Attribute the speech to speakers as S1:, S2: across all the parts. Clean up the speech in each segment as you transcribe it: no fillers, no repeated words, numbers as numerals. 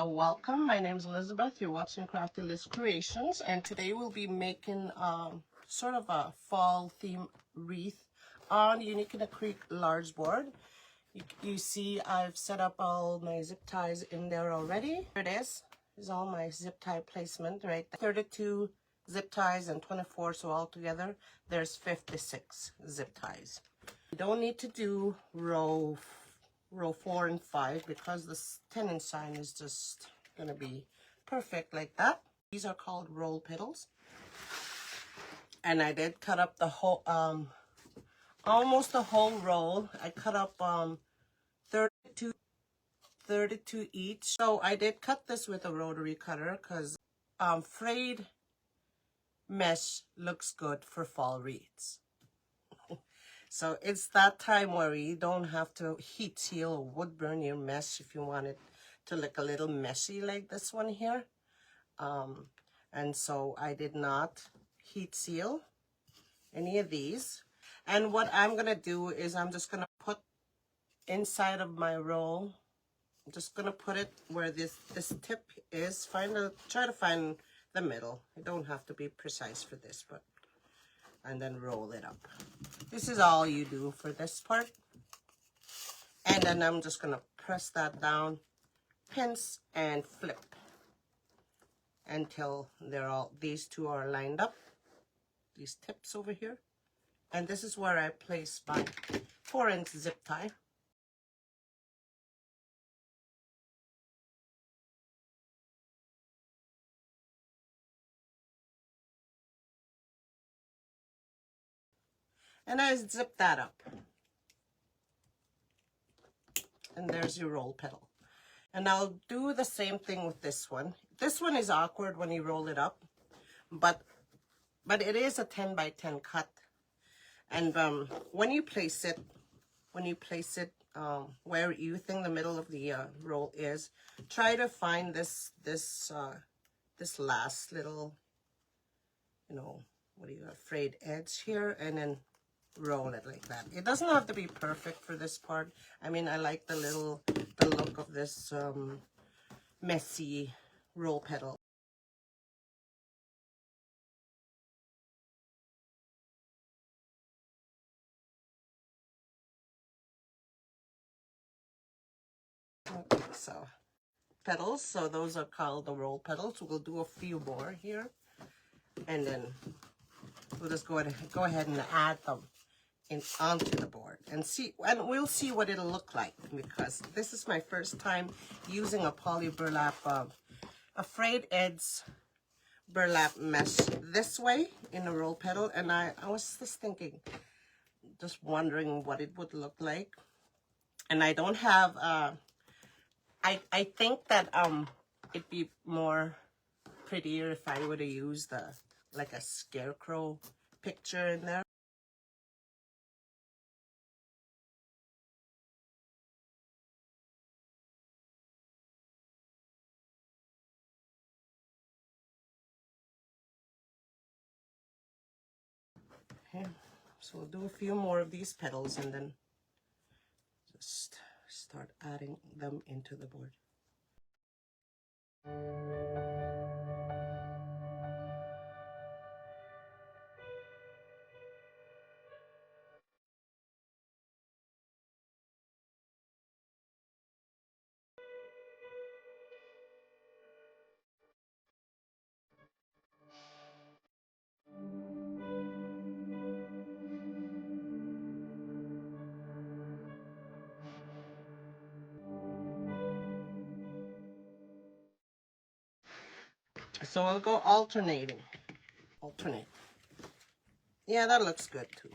S1: Welcome, my name is Elizabeth. You're watching Crafty Liz Creations, and today we'll be making sort of a fall theme wreath on UITC Large Board. You see I've set up all my zip ties in there already. Here it is. Here's all my zip tie placement right there. 32 zip ties and 24, so altogether there's 56 zip ties. You don't need to do row 4 and 5 because this 10-inch sign is just gonna be perfect like that. These are called roll petals, and I did cut up the whole almost the whole roll. I cut up 32 each, so I did cut this with a rotary cutter because frayed mesh looks good for fall wreaths. So it's that time where you don't have to heat seal or wood burn your mesh if you want it to look a little meshy like this one here. And so I did not heat seal any of these. And what I'm gonna do is I'm just gonna put inside of my roll, I'm just gonna put it where this tip is. Try to find the middle. You don't have to be precise for this, but and then roll it up. This is all you do for this part. And then I'm just gonna press that down, pinch and flip until these two are lined up, these tips over here. And this is where I place my 4-inch zip tie. And I zip that up. And there's your roll petal. And I'll do the same thing with this one. This one is awkward when you roll it up, but it is a 10 by 10 cut. And when you place it where you think the middle of the roll is, try to find this last little, frayed edge here, and then roll it like that. It doesn't have to be perfect for this part. I mean, I like the look of this messy roll petal. Okay, so petals, so those are called the roll petals. We'll do a few more here, and then we'll just go ahead and add them onto the board and we'll see what it'll look like, because this is my first time using a poly burlap, a frayed edge burlap mesh this way in a roll petal, and I was just wondering what it would look like. And I don't have I think that it'd be more prettier if I would have used like a scarecrow picture in there. Okay, so we'll do a few more of these petals and then just start adding them into the board. So I'll go alternate. Yeah, that looks good too.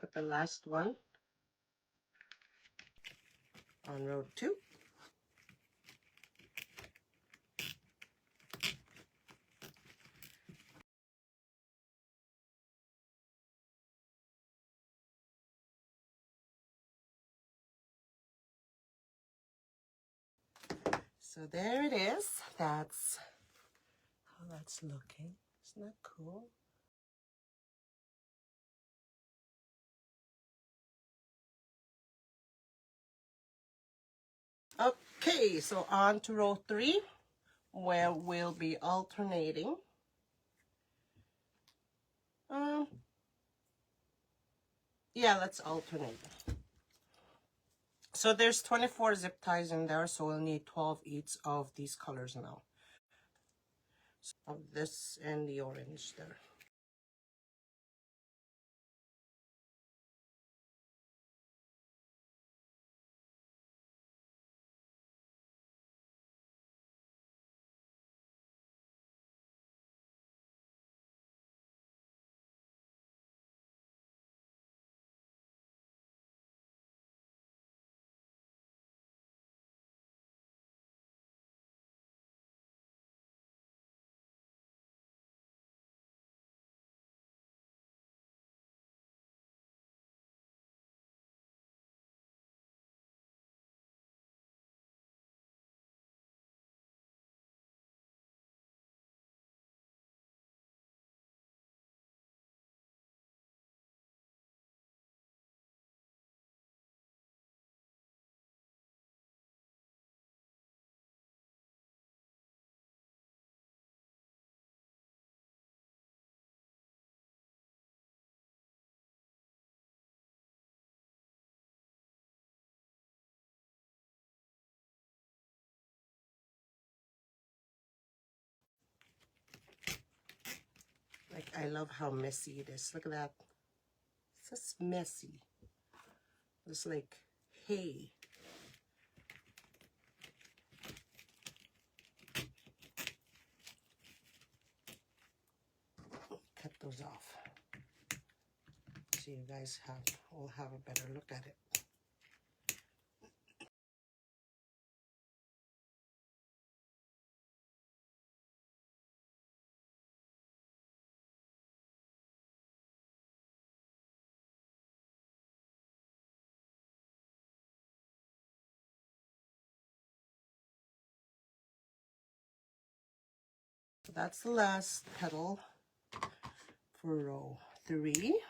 S1: at the last one on row 2. So there it is. That's how that's looking. Isn't that cool? Okay, so on to row 3, where we'll be alternating. Yeah, let's alternate. So there's 24 zip ties in there, so we'll need 12 each of these colors now. So of this and the orange there. Like, I love how messy it is. Look at that. It's just messy. It's like hay. Cut those off so you guys will have a better look at it. So that's the last petal for row 3.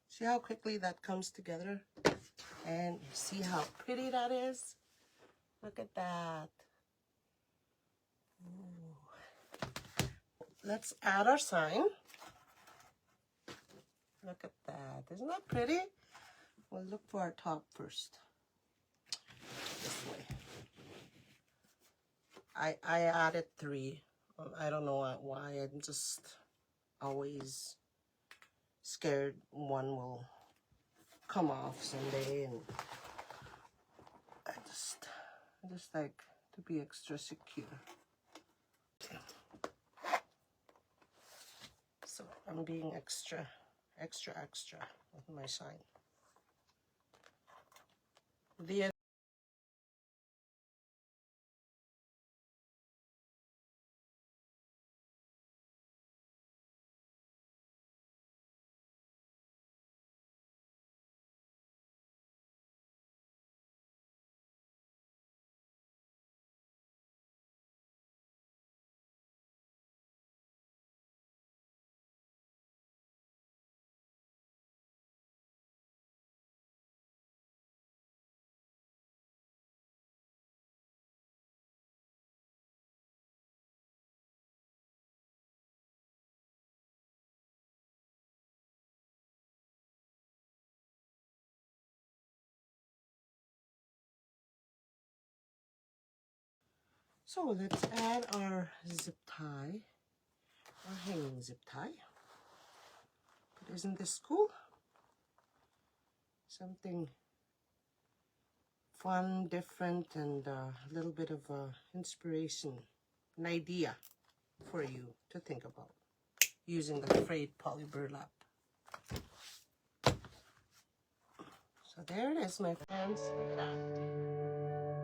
S1: See how quickly that comes together? And see how pretty that is? Look at that. Ooh. Let's add our sign. Look at that. Isn't that pretty? We'll look for our top first. This way. I added 3. I don't know why. I'm just always scared one will come off someday, and I just like to be extra secure. So I'm being extra with my sign. So let's add our zip tie, our hanging zip tie. But isn't this cool? Something fun, different, and a little bit of inspiration, an idea. for you to think about using the frayed poly burlap. So there it is, my friends. Look at that.